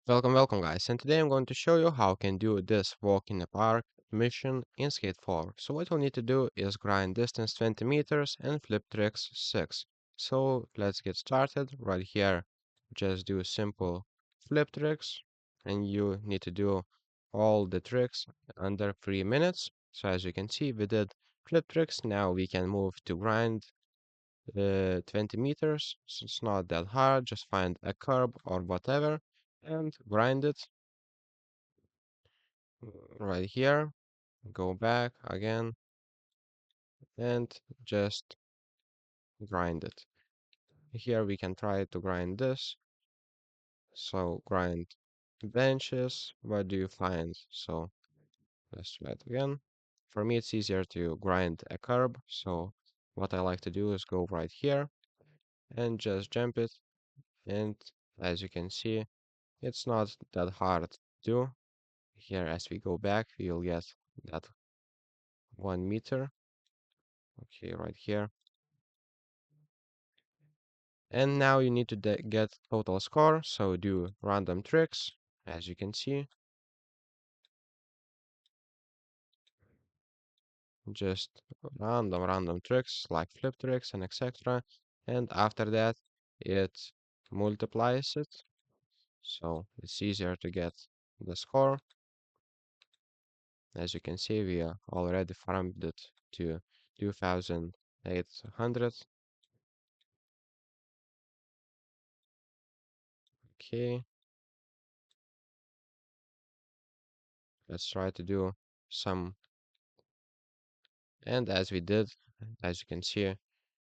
Welcome guys, and today I'm going to show you how I can do this walk in the park mission in Skate 4. So what you'll need to do is grind distance 20 meters and flip tricks 6. So let's get started. Right here, just do simple flip tricks, and you need to do all the tricks under 3 minutes. So as you can see, we did flip tricks. Now we can move to grind 20 meters. So it's not that hard, just find a curb or whatever and grind it right here, go back again and just grind it. Here we can try to grind this. So grind benches. What do you find? So let's try it again. For me, it's easier to grind a curb. So what I like to do is go right here and just jump it. And as you can see, it's not that hard to do. Here, as we go back, we'll get that 1 meter. Okay, right here. And now you need to get total score, so do random tricks, as you can see, just random tricks like flip tricks and etc. And after that, it multiplies it, so it's easier to get the score. As you can see, we already farmed it to 2,800. Okay, let's try to do some, and as we did, as you can see,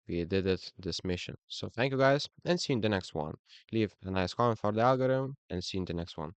we did it this mission. So thank you guys and see you in the next one. Leave a nice comment for the algorithm and see you in the next one.